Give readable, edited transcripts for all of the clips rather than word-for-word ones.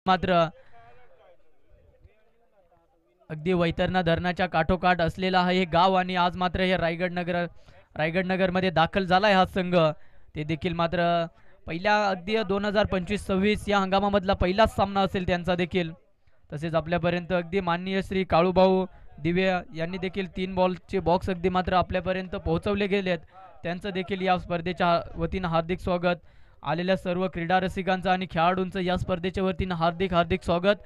मात्र अगदी वैतरणा धरणाच्या काठोकाठ असलेला हे गाव आणि आज मात्र हे रायगड नगर मध्ये दाखल झालाय हा संघ. ते देखील मात्र पहिल्या अगदी 2025-26 या हंगामामधला पहिलाच सामना असेल त्यांचा देखील. तसेच आपल्यापर्यंत अगदी माननीय श्री काळूभाऊ दिवे यांनी देखील 3 बॉलचे बॉक्स अगदी मात्र आपल्यापर्यंत पोहोचवले गेलेत. त्यांचं देखील या स्पर्धेच्या वतीनं हार्दिक स्वागत. आलेल्या सर्व क्रीडा रसिकांचं आणि खेळाडूंचं या स्पर्धेच्या वतीनं हार्दिक हार्दिक स्वागत.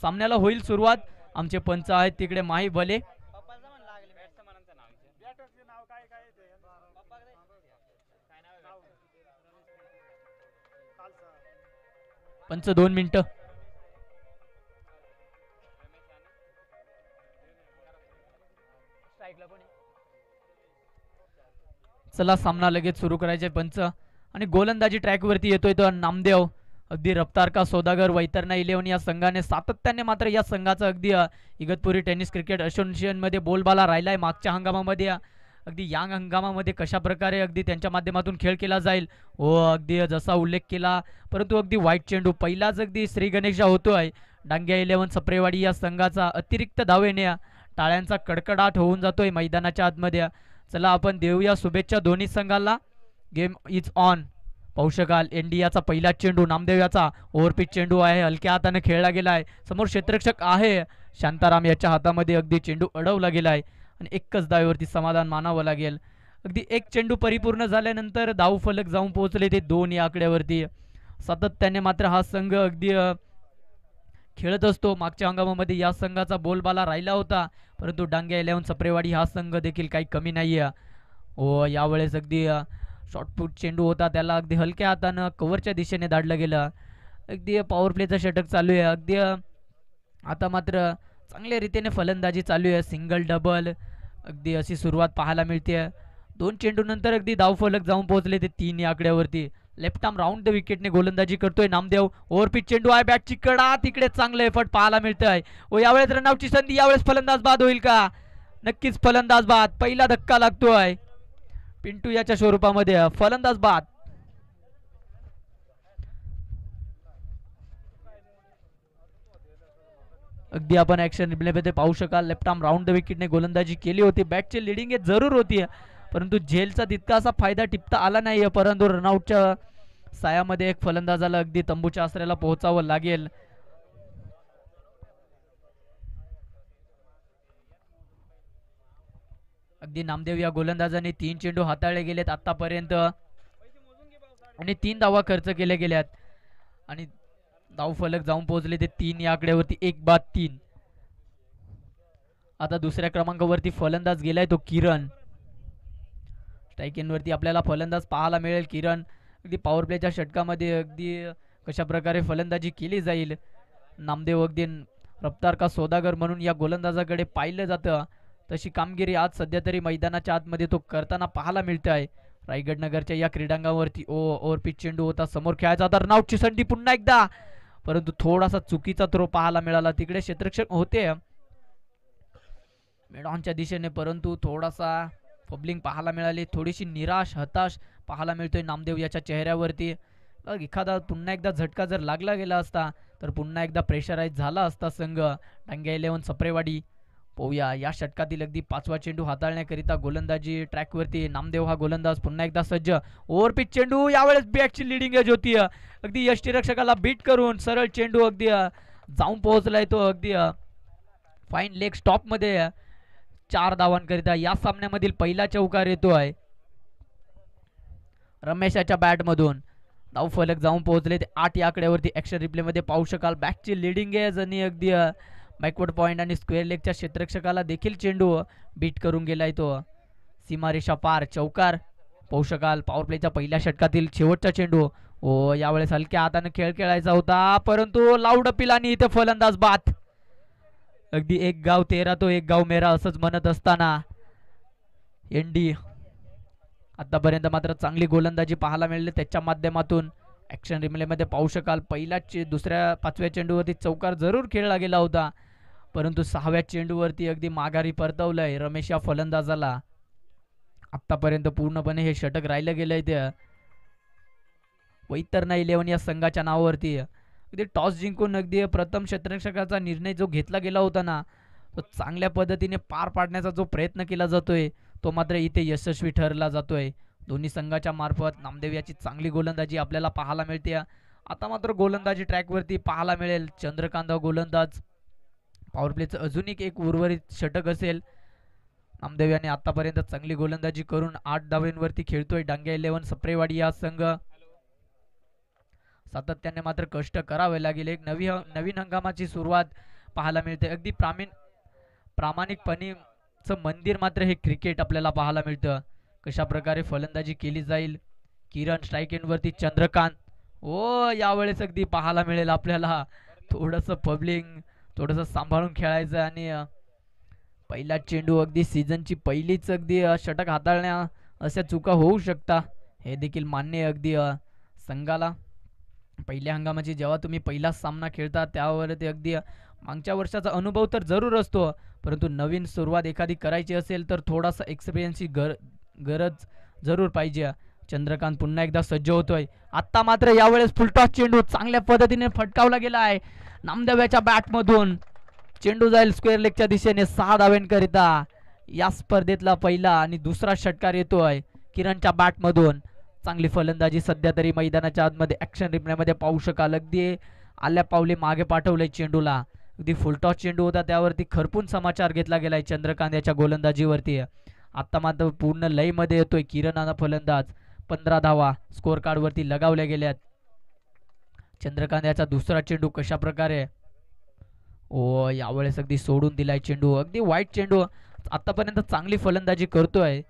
सामन्याला होईल सुरुवात. आमचे पंच आहेत तिकडे माही भले. पंच 2 मिनिटं. चला सामना लगेच सुरू करायचे पंच. आणि गोलंदाजी ट्रॅकवरती येतोय तो नामदेव. अगदी रफ्तार का सौदागर वैतरणा 11 या संघाने सातत्याने मात्र या संघाचा अगदी इगतपुरी टेनिस क्रिकेट असोसिएशन मध्ये बोलबाला राहिलाय. मागच्या हंगामामध्ये अगदी या हंगामामध्ये कशा प्रकारे अगदी त्यांच्या माध्यमातून खेळ केला जाईल हो अगदी जसा उल्लेख केला. परंतु अगदी वाईट चेंडू पहिलाच अगदी श्री गणेशा होतोय. डांग्या 11 सप्रेवाडी या संघाचा अतिरिक्त धावेने टाळ्यांचा कडकडाट होऊन जातोय मैदानाच्या आतमध्ये. चला आपण देऊया शुभेच्छा दोन्ही संघाला. Game is on. पाहू शकाल इंडियाचा पहिला चेंडू नामदेव याचा ओव्हरपिच चेंडू आहे. हलक्या हाताने खेळला गेलाय. समोर क्षेत्ररक्षक आहे शांताराम याच्या हातामध्ये अगदी चेंडू अडवला गेलाय आणि एकच धावेवरती समाधान मानावं लागेल. अगदी एक चेंडू परिपूर्ण झाल्यानंतर धाव फलक जाऊन पोहोचले ते 2 या आकड्यावरती. सातत्याने मात्र हा संघ अगदी खेळत असतो. मागच्या हंगामामध्ये या संघाचा बोलबाला राहिला होता. परंतु डांग्या 11 सप्रेवाडी हा संघ देखील काही कमी नाहीये हो. यावेळेस अगदी शॉर्टपुट चेंडू होता त्याला अगदी हलक्या हातानं कव्हरच्या दिशेने धाडलं गेलं. अगदी पॉवर प्लेचा षटक चालू आहे. अगदी आता मात्र चांगल्या रीतीने फलंदाजी चालू आहे. सिंगल डबल अगदी अशी सुरुवात पाहायला मिळते. 2 चेंडू नंतर अगदी धावफलक जाऊन पोहोचले ते 3 या आकड्यावरती. लेफ्ट आर्म राऊंड द विकेटने गोलंदाजी करतोय नामदेव. ओव्हरपिच चेंडू आहे. बॅटची कडा तिकडे चांगलं एफर्ट पाहायला मिळतंय व यावेळेस रनआउटची संधी. यावेळेस फलंदाज बाद होईल का? नक्कीच फलंदाज बाद. पहिला धक्का लागतोय पिंटू याच्या स्वरूपामध्ये. फलंदाज बाद. अगदी आपण ऍक्शन रिप्लेमध्ये पाहू शकाल. लेफ्ट आर्म राऊंड द विकेटने गोलंदाजी केली होती. बॅटची लिडिंग जरूर होती परंतु झेलचा तितका असा फायदा टिपता आला नाही. परंतु रनआउटच्या सायामध्ये एक फलंदाजाला अगदी तंबूच्या आसऱ्याला पोहोचावं लागेल. अगदी नामदेव या गोलंदाजाने 3 चेंडू हाताळले गेलेत आतापर्यंत आणि 3 धावा खर्च केले गेल्यात आणि धाव फलक जाऊन पोहोचले ते 3 या आकड्यावरती. 1 बाद 3. आता दुसऱ्या क्रमांकावरती फलंदाज गेलाय तो किरण. स्ट्राईक इन वरती आपल्याला फलंदाज पाहायला मिळेल किरण. अगदी पॉवर प्लेच्या षटकामध्ये अगदी कशा प्रकारे फलंदाजी केली जाईल. नामदेव अगदी रफ्तार का सौदागर म्हणून या गोलंदाजाकडे पाहिलं जातं. तशी कामगिरी आज सध्या तरी मैदानाच्या आतमध्ये तो करताना पाहायला मिळत आहे. रायगड नगरच्या या क्रीडांगणावरती ओव्हरपिच चेंडू होता. समोर खेळायचा होता. रनआउटची संधी पुन्हा एकदा परंतु थोडासा चुकीचा थ्रो पाहायला मिळाला. तिकडे क्षेत्ररक्षक होते मेडॉनच्या दिशेने परंतु थोडासा फबलिंग पाहायला मिळाली. थोडीशी निराश हताश पाहायला मिळतोय नामदेव याच्या चेहऱ्यावरती. एखादा पुन्हा एकदा झटका जर लागला गेला असता तर पुन्हा एकदा प्रेशराईज झाला असता संघ. डांग्या 11 सप्रेवाडी. पाहूया या षटकातील अगदी 5वा चेंडू हाताळण्याकरिता गोलंदाजी ट्रॅकवरती नामदेव हा गोलंदाज पुन्हा एकदा सज्ज. ओव्हरपिच चेंडू. यावेळेस बॅटची लिडिंग एज होती. अगदी यष्टीरक्षकाला बीट करून सरळ चेंडू अगदी जाऊन पोहोचलाय तो अगदी फाईन लेग स्टॉप मध्ये. 4 धावांकरिता या सामन्यामधील पहिला चौकार येतो आहे रमेशाच्या बॅट मधून. धाव फलक जाऊन पोहोचले ते 8 या आकड्यावरती. ऍक्शन रिप्ले मध्ये पाहू शकाल बॅकची लिडिंग एज आणि अगदी बॅकवर्ड पॉइंट आणि स्क्वेअर लेगच्या क्षेत्ररक्षकाला देखील चेंडू बीट करून गेलाय तो. सीमारेषा पार चौकार पाहू शकाल. पॉवर प्लेच्या पहिल्या षटकातील शेवटचा चेंडू. ओ यावेळेस हलक्या हाताने खेळ खेळायचा होता परंतु लाऊड अपील आणि इथे फलंदाज बाद. अगदी एक गाव तेरा तो एक गाव मेरा असंच म्हणत असताना एनडी आतापर्यंत मात्र चांगली गोलंदाजी पाहायला मिळाली त्याच्या माध्यमातून. ऍक्शन रिप्ले मध्ये पाहू शकाल पहिल्याच दुसऱ्या 5व्या चेंडूवरती चौकार जरूर खेळला गेला होता परंतु 6व्या चेंडूवरती अगदी माघारी परतवलंय रमेश या फलंदाजाला. आतापर्यंत पूर्णपणे हे षटक राहिलं गेलंय ते वैतरणा 11 या संघाच्या नावावरती. अगदी टॉस जिंकून अगदी प्रथम क्षेत्ररक्षकाचा निर्णय जो घेतला गेला होता ना, तो चांगल्या पद्धतीने पार पाडण्याचा जो प्रयत्न केला जातोय तो मात्र इथे यशस्वी ठरला जातोय. दोन्ही संघाच्या मार्फत नामदेव याची चांगली गोलंदाजी आपल्याला पाहायला मिळते. आता मात्र गोलंदाजी ट्रॅकवरती पाहायला मिळेल. चंद्रकांत गोलंदाज, पॉवर प्लेचं अजून एक उर्वरित षटक असेल. नामदेव याने आतापर्यंत चांगली गोलंदाजी करून 8 धावांवरती खेळतोय. डांग्या 11 सप्रेवाडी या संघ. सातत्याने मात्र कष्ट करावे लागेल. एक नवीन हंगामाची सुरुवात पाहायला मिळते. अगदी प्रामाणिकपणेचं मंदिर मात्र हे क्रिकेट आपल्याला पाहायला मिळतं. कशा प्रकारे फलंदाजी केली जाईल. किरण स्ट्राईक एंडवरती, चंद्रकांत. ओ यावेळेस अगदी पाहायला मिळेल आपल्याला थोडंसं पब्लिंग, थोडंसं सांभाळून खेळायचं आणि पहिला चेंडू अगदी सीझनची पहिलीच अगदी षटक हाताळण्या अशा चुका होऊ शकता, हे देखील मान्य आहे. अगदी संघाला पहिल्या हंगामाची जेव्हा तुम्ही पहिला सामना खेळता त्यावर ते अगदी मागच्या वर्षाचा अनुभव तर जरूर असतो, परंतु नवीन सुरुवात एखादी करायची असेल तर थोडासा एक्सपिरियन्सची गरज जरूर पाहिजे. चंद्रकांत पुन्हा एकदा सज्ज होतोय. आता मात्र यावेळेस फुलटॉस चेंडू चांगल्या पद्धतीने फटकावला गेला आहे नामदेवाच्या बॅटमधून. चेंडू जाईल स्क्वेअर लेगच्या दिशेने 6 धावांकरिता. या स्पर्धेतला पहिला आणि दुसरा षटकार येतोय किरणच्या बॅटमधून. चांगली फलंदाजी सध्या तरी मैदानाच्या आतमध्ये ऍक्शन रिप्लेमध्ये पाहू शकाल. अगदी आल्या पावले मागे पाठवलंय चेंडूला. अगदी फुलटॉस चेंडू होता त्यावरती खरपून समाचार घेतला गेलाय चंद्रकांत याच्या गोलंदाजीवरती. आता मात्र पूर्ण लय मध्ये येतोय किरण फलंदाज. 15 धावा स्कोर कार्ड वरती लगावल्या गेल्यात. चंद्रकांत याचा दुसरा चेंडू कशा प्रकारे, ओ यावेळेस अगदी सोडून दिलाय चेंडू. अगदी वाईट चेंडू. आतापर्यंत चांगली फलंदाजी करतोय.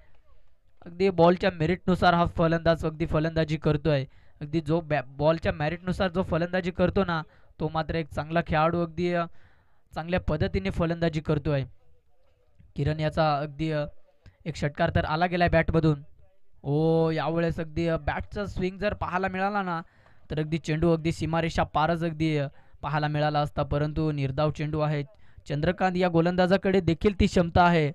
अगदी बॉलच्या मेरिटनुसार हा फलंदाज अगदी फलंदाजी करतोय. अगदी जो बॉलच्या मेरिटनुसार जो फलंदाजी करतो ना, तो मात्र एक चांगला खेळाडू अगदी चांगल्या पद्धतीने फलंदाजी करतोय. किरण याचा अगदी एक षटकार तर आला गेलाय बॅटमधून. ओ यावेळेस अगदी बॅटचा स्विंग जर पाहायला मिळाला ना तर अगदी चेंडू अगदी सीमारेषा पारच अगदी पाहायला मिळाला असता, परंतु निर्धाव चेंडू आहे. चंद्रकांत या गोलंदाजाकडे देखील ती क्षमता आहे.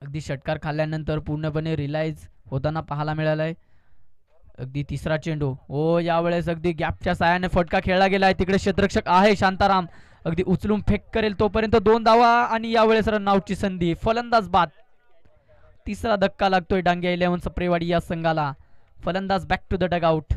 अगदी षटकार खाल्ल्यानंतर पूर्णपणे रिलाइज होताना पाहायला मिळालाय. अगदी तिसरा चेंडू. ओ यावेळेस अगदी गॅपच्या साहाय्याने फटका खेळला गेलाय. तिकडे क्षेत्ररक्षक आहे शांताराम, अगदी उचलून फेक करेल तोपर्यंत 2 धावा आणि यावेळेस रनआउटची संधी. फलंदाज बाद. तिसरा धक्का लागतोय डांग्या 11 सप्रेवाडी या संघाला. फलंदाज बॅक टू द डगआउट.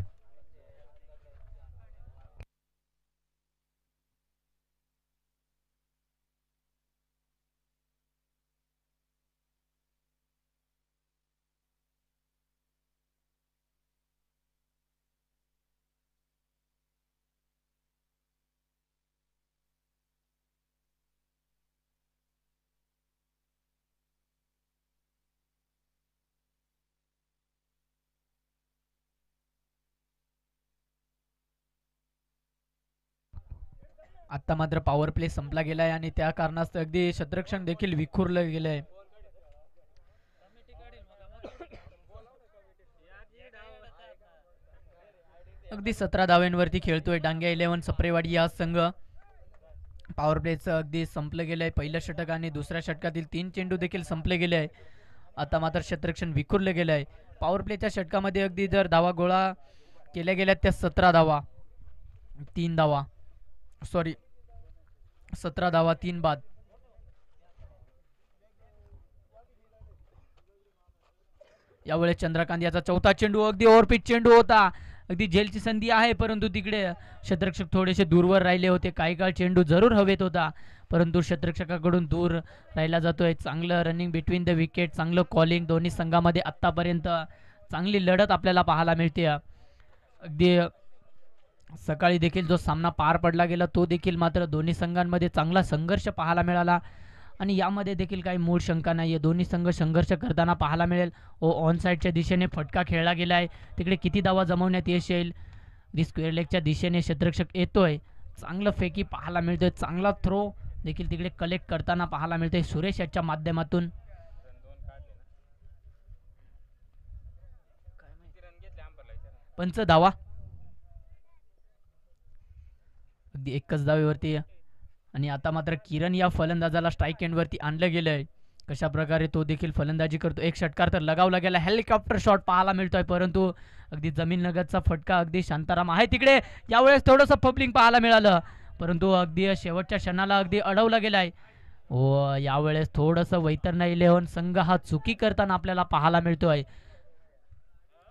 आता मात्र पॉवर प्ले संपला गेलाय आणि त्या कारणास्तव अगदी क्षेत्ररक्षण देखील विखुरलं गेलंय. अगदी 17 धावांवरती खेळतोय डांग्या 11 सप्रेवाडी हा संघ. पॉवर प्लेचं अगदी संपलं गेलंय. पहिल्या षटक आणि दुसऱ्या षटकातील 3 चेंडू देखील संपले गेले आहे. आता मात्र क्षेत्ररक्षण विखुरले गेलं आहे. पॉवर प्लेच्या षटकामध्ये अगदी जर धावा गोळा केल्या गेल्या त्या 17 धावा 3 धावा 17 धावा 3 बाद. यावेळेस चंद्रकांत याचा चौथा चेंडू अगदी ओव्हरपिच चेंडू होता. अगदी झेलची संधी आहे, परंतु तिकडे क्षेत्ररक्षक थोडेसे दूरवर राहिले होते. काही काळ चेंडू जरूर हवेत होता, परंतु क्षेत्ररक्षकाकडून दूर राहिला जातोय. चांगलं रनिंग बिटवीन द विकेट, चांगलं कॉलिंग. दोन्ही संघामध्ये आतापर्यंत चांगली लढत आपल्याला पाहायला मिळते. अगदी सकाळी देखील जो सामना पार पडला गेला तो देखील मात्र दोन्ही संघांमध्ये चांगला संघर्ष पाहायला मिळाला आणि यामध्ये देखील काही मूळ शंका नाहीये. दोन्ही संघ संघर्ष करताना पाहायला मिळेल. ऑन साईडच्या दिशेने फटका खेळला गेलाय. तिकडे किती धावा जमवण्यात यश येईल. स्क्वेअर लेगच्या दिशेने क्षेत्ररक्षक येतोय. चांगलं फेकी पाहायला मिळतोय. चांगला थ्रो देखील तिकडे कलेक्ट करताना पाहायला मिळतोय सुरेश याच्या माध्यमातून. पंच धावा अगदी एकच धावेवरती आणि आता मात्र किरण या फलंदाजाला स्ट्राईक एंडवरती आणलं गेलंय. कशा प्रकारे तो देखील फलंदाजी करतो. एक षटकार तर लगावला गेला, हेलिकॉप्टर शॉट पाहायला मिळतोय, परंतु अगदी जमीन लगतचा फटका अगदी शांताराम आहे तिकडे. यावेळेस थोडंसं फबलिंग पाहायला मिळालं, परंतु अगदी शेवटच्या क्षणाला अगदी अडवला गेलाय. व यावेळेस थोडंसं वैतरणा इलेव्हन संघ हा चुकी करताना आपल्याला पाहायला मिळतोय.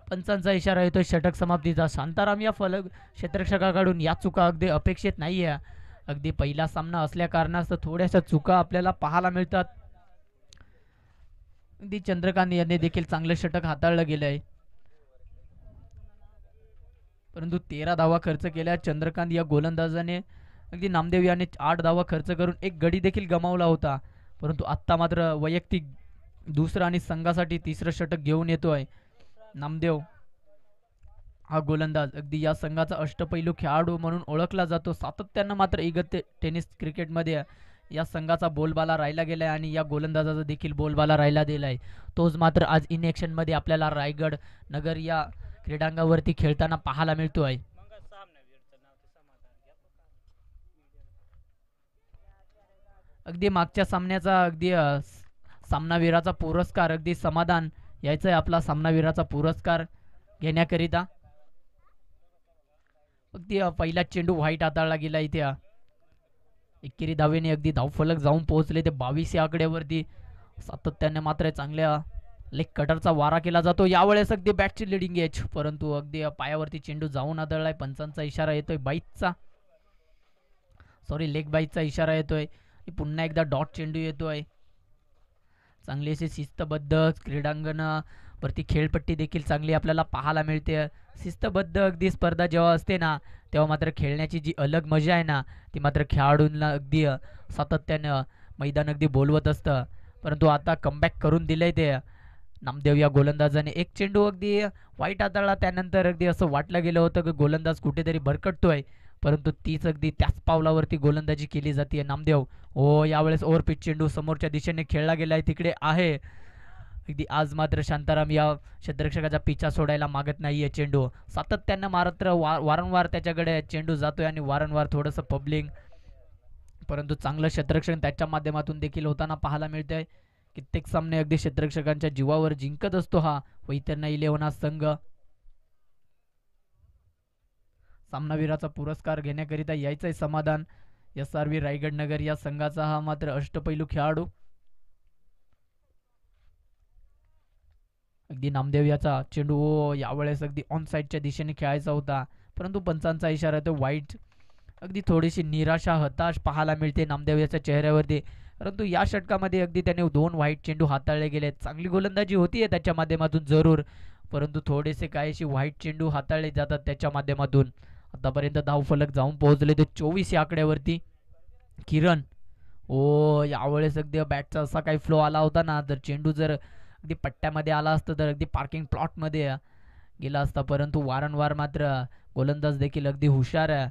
पंचांचा इशारा येतोय षटक समाप्तीचा. शांताराम या क्षेत्ररक्षकाकडून या चुका अगदी अपेक्षित नाहीये. अगदी पहिला सामना असल्या कारणास्तव थोड्याशा चुका आपल्याला पाहायला मिळतात. अगदी चंद्रकांत यांनी देखील चांगलं षटक हाताळलं गेलंय, परंतु 13 धावा खर्च केल्या चंद्रकांत या गोलंदाजाने. अगदी नामदेव याने 8 धावा खर्च करून एक गडी देखील गमावला होता, परंतु आत्ता मात्र वैयक्तिक दुसरं आणि संघासाठी तिसरं षटक घेऊन येतोय नामदेव हा गोलंदाज. अगदी या संघाचा अष्टपैलू खेळाडू म्हणून ओळखला जातो. सातत्यानं मात्र इगत टेनिस क्रिकेटमध्ये या संघाचा बोलबाला राहिला गेलाय आणि या गोलंदाजाचा देखील बोलबाला राहिला गेलाय. तोच मात्र आज इन मध्ये आपल्याला रायगड नगर या क्रीडांगावरती खेळताना पाहायला मिळतोय. अगदी मागच्या सामन्याचा अगदी सामनावीराचा पुरस्कार अगदी समाधान यायचा आहे आपला सामनावीराचा पुरस्कार घेण्याकरिता. अगदी पहिला चेंडू व्हाईट हाताळला गेला इथे. एकेरी धावेने अगदी धावफलक जाऊन पोहोचले ते 22 या आकड्यावरती. सातत्याने मात्र चांगल्या लेग कटरचा वारा केला जातो. यावेळेस अगदी बॅटची लिडिंग एज, परंतु अगदी पायावरती चेंडू जाऊन आदळलाय. पंचांचा इशारा येतोय बाईटचा, सॉरी लेग बाईटचा इशारा येतोय. पुन्हा एकदा डॉट चेंडू येतोय. चांगली अशी शिस्तबद्ध क्रीडांगण वरती खेळपट्टी देखील चांगली आपल्याला पाहायला मिळते. शिस्तबद्ध अगदी स्पर्धा जेव्हा असते ना, तेव्हा मात्र खेळण्याची जी अलग मजा आहे ना, ती मात्र खेळाडूंना अगदी सातत्यानं मैदान अगदी बोलवत असतं. परंतु आता कमबॅक करून दिलंय ते नामदेव या गोलंदाजाने. एक चेंडू अगदी वाईट हाताळला, त्यानंतर अगदी असं वाटलं गेलं होतं की गोलंदाज कुठेतरी भरकटतोय, परंतु तीच अगदी त्याच पावलावरती गोलंदाजी केली जाते नामदेव. हो, यावेळेस ओव्हरपिच चेंडू समोरच्या दिशेने खेळला गेलाय, तिकडे आहे. अगदी आज मात्र शांताराम या क्षेत्ररक्षकाचा पिछा सोडायला मागत नाहीये. चेंडू सातत्यानं मात्र वारंवार त्याच्याकडे चेंडू जातोय आणि वारंवार थोडंसं पबलिंग, परंतु चांगलं क्षेत्ररक्षण त्याच्या माध्यमातून देखील होताना पाहायला मिळतंय. कित्येक सामने अगदी क्षेत्ररक्षकांच्या जीवावर जिंकत असतो हा वैतरणा इलेव्हन हा संघ. सामनावीराचा पुरस्कार घेण्याकरिता यायचंय समाधान SRV रायगड नगर या संघाचा हा मात्र अष्टपैलू खेळाडू. अगदी नामदेव याचा चेंडू यावेळेस अगदी ऑन साईडच्या दिशेने खेळायचा होता, परंतु पंचांचा इशारा तो वाईट. अगदी थोडीशी निराशा हताश पाहायला मिळते नामदेव याच्या चेहऱ्यावरती. परंतु या षटकामध्ये अगदी त्याने 2 व्हाईट चेंडू हाताळले गेले. चांगली गोलंदाजी होतीये त्याच्या माध्यमातून जरूर, परंतु थोडेसे काहीशी व्हाईट चेंडू हाताळले जातात त्याच्या माध्यमातून. आतापर्यंत धावफलक जाऊन पोहोचले ते 24 या आकड्यावरती. किरण ओ, यावेळेस अगदी बॅटचा असा काही फ्लो आला होता ना, जर चेंडू जर अगदी पट्ट्यामध्ये आला असता तर अगदी पार्किंग प्लॉटमध्ये गेला असता, परंतु वारंवार मात्र गोलंदाज देखील अगदी हुशार आहे.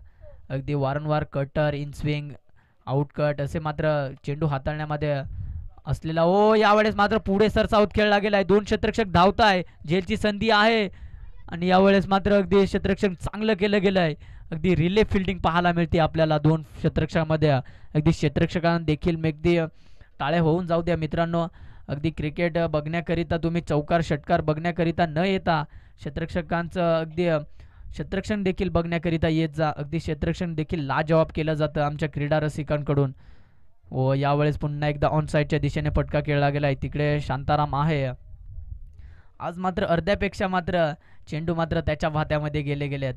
अगदी वारंवार कटर, इन स्विंग, आउटकट असे मात्र चेंडू हाताळण्यामध्ये असलेला. ओ, यावेळेस मात्र पुढे सरसावत खेळला गेलाय. 2 क्षेत्ररक्षक धावताय, झेलची संधी आहे आणि यावेळेस मात्र अगदी क्षेत्ररक्षण चांगलं केलं गेलंय. अगदी रिले फिल्डिंग पाहायला मिळते आपल्याला 2 क्षेत्ररक्षकांमध्ये. अगदी क्षेत्ररक्षकांना देखील अगदी टाळे होऊन जाऊ द्या मित्रांनो. अगदी क्रिकेट बघण्याकरिता तुम्ही चौकार षटकार बघण्याकरिता न येता क्षेत्ररक्षकांचं अगदी क्षेत्ररक्षण देखील बघण्याकरिता येत जा. अगदी क्षेत्ररक्षण देखील लाजवाब केलं जातं आमच्या क्रीडा रसिकांकडून. व यावेळेस पुन्हा एकदा ऑन साईडच्या दिशेने फटका खेळला गेलाय, तिकडे शांताराम आहे. आज मात्र अर्ध्यापेक्षा मात्र चेंडू मात्र त्याच्या भात्यामध्ये गेलेत.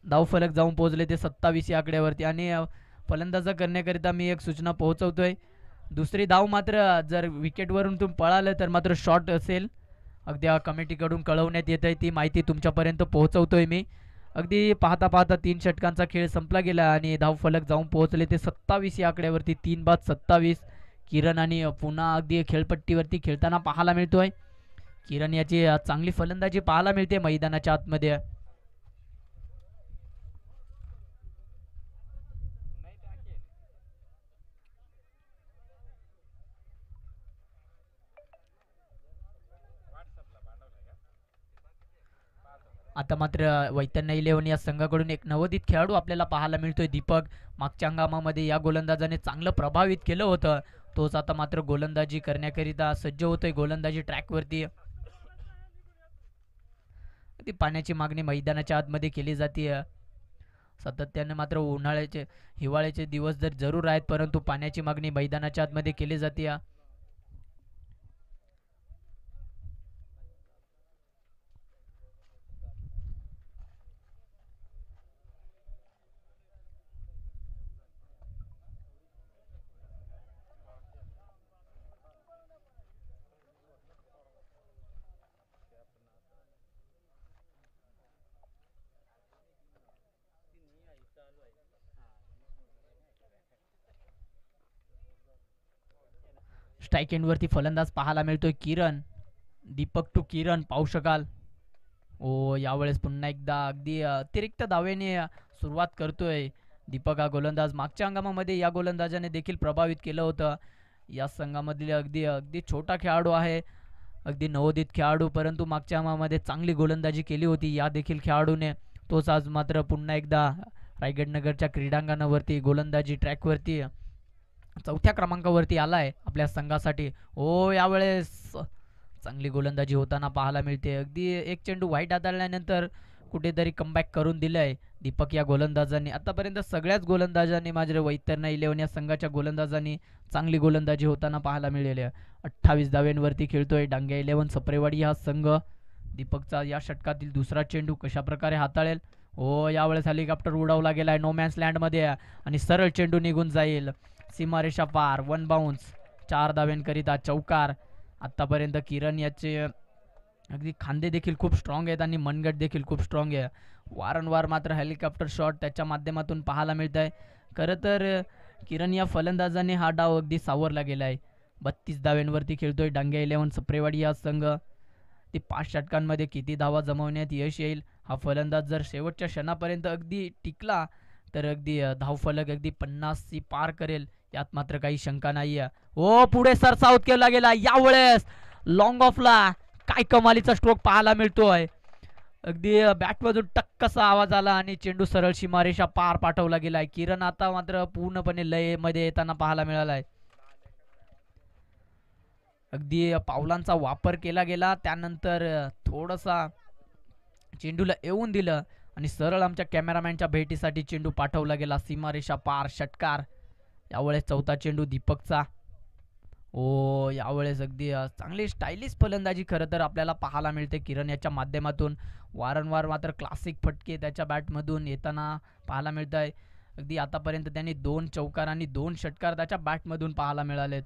धावफलक जाऊन पोहोचले ते 27 या आकड्यावरती आणि फलंदाजा करण्याकरिता मी एक सूचना पोहोचवतोय. दुसरी धाव मात्र जर विकेटवरून तुम्ही पळालं तर मात्र शॉट असेल. अगदी कमिटीकडून कळवण्यात येत आहे, ती माहिती तुमच्यापर्यंत पोहोचवतोय मी. अगदी पाहता पाहता 3 षटकांचा खेळ संपला गेला आणि धावफलक जाऊन पोहोचले ते 27 या आकड्यावरती. 3-27 किरण आणि पुन्हा अगदी खेळपट्टीवरती खेळताना पाहायला मिळतोय. किरण याची चांगली फलंदाजी पाहायला मिळते मैदानाच्या आतमध्ये. आता मात्र वैतन्य इलेव्हन या संघाकडून एक नवोदित खेळाडू आपल्याला पाहायला मिळतोय दीपक. मागच्या हंगामामध्ये या गोलंदाजाने चांगलं प्रभावित केलं होतं. तोच आता मात्र गोलंदाजी करण्याकरिता सज्ज होतोय गोलंदाजी ट्रॅकवरती. ती पाण्याची मागणी मैदानाच्या आतमध्ये केली जाते. सातत्याने मात्र उन्हाळ्याचे हिवाळ्याचे दिवस जरूर आहेत, परंतु पाण्याची मागणी मैदानाच्या आतमध्ये केली जाते. स्ट्राईक एंडवरती फलंदाज पाहायला मिळतोय किरण. दीपक टू किरण पाहू शकाल. ओ यावेळेस पुन्हा एकदा अगदी अतिरिक्त दावेने सुरुवात करतोय दीपक हा गोलंदाज. मागच्या हंगामामध्ये या गोलंदाजाने देखील प्रभावित केलं होतं. या संघामधील अगदी अगदी छोटा खेळाडू आहे, अगदी नवोदित खेळाडू, परंतु मागच्या हंगामामध्ये चांगली गोलंदाजी केली होती या देखील खेळाडूने. तोच आज मात्र पुन्हा एकदा रायगड नगरच्या क्रीडांगणावरती गोलंदाजी ट्रॅकवरती चौथ्या क्रमांकावरती आलाय आपल्या संघासाठी. ओ यावेळेस चांगली गोलंदाजी होताना पाहायला मिळते. अगदी एक चेंडू वाईट हाताळल्यानंतर कुठेतरी कमबॅक करून दिलंय दीपक या गोलंदाजांनी. आतापर्यंत सगळ्याच गोलंदाजांनी माझ्या वैतरणा इलेव्हन या संघाच्या गोलंदाजांनी चांगली गोलंदाजी होताना पाहायला मिळाली आहे. 28 धाव्यांवरती खेळतोय डांग्या इलेव्हन सप्रेवाडी हा संघ. दीपकचा या षटकातील दुसरा चेंडू कशा प्रकारे हाताळेल. ओ यावेळेस हेलिकॉप्टर उडवला गेलाय नो मॅन्स लँडमध्ये आणि सरळ चेंडू निघून जाईल सीमारेषा पार. 1 बाउन्स. 4 धाव्यांकरिता चौकार. आतापर्यंत किरण याचे अगदी खांदे देखील खूप स्ट्रॉंग आहेत आणि मनगट देखील खूप स्ट्रॉंग आहे. वारंवार मात्र हेलिकॉप्टर शॉट त्याच्या माध्यमातून पाहायला मिळत आहे. खरं तर किरण या फलंदाजाने हा डाव अगदी सावरला गेला आहे. 32 धाव्यांवरती खेळतोय डांग्या इलेव्हन सप्रेवाडी हा संघ. ते 5 षटकांमध्ये किती धावा जमवण्यात यश येईल. हा फलंदाज जर शेवटच्या क्षणापर्यंत अगदी टिकला तर अगदी धावफलक अगदी 50 पार करेल यात मात्र काही शंका नाही आहे. ओ पुढे सरसावत केला गेला यावेळेस लॉंग ऑफला. काय कमालीचा स्ट्रोक पाहायला मिळतोय. अगदी बॅटमधून टक्कसा आवाज आला आणि चेंडू सरळ सीमारेषा पार पाठवला गेलाय. किरण आता मात्र पूर्णपणे लय मध्ये येताना पाहायला मिळालाय. अगदी पावलांचा वापर केला गेला, त्यानंतर थोडासा चेंडूला येऊन दिलं आणि सरळ आमच्या कॅमेरामॅनच्या भेटीसाठी चेंडू पाठवला गेला सीमारेषा पार. षटकार. यावेळेस चौथा चेंडू दीपकचा. ओ यावेळेस अगदी चांगली स्टायलिश फलंदाजी खरं तर आपल्याला पाहायला मिळते किरण याच्या माध्यमातून. वारंवार मात्र क्लासिक फटके त्याच्या बॅटमधून येताना पाहायला मिळत आहे. अगदी आतापर्यंत त्यांनी 2 चौकार आणि 2 षटकार त्याच्या बॅटमधून पाहायला मिळालेत.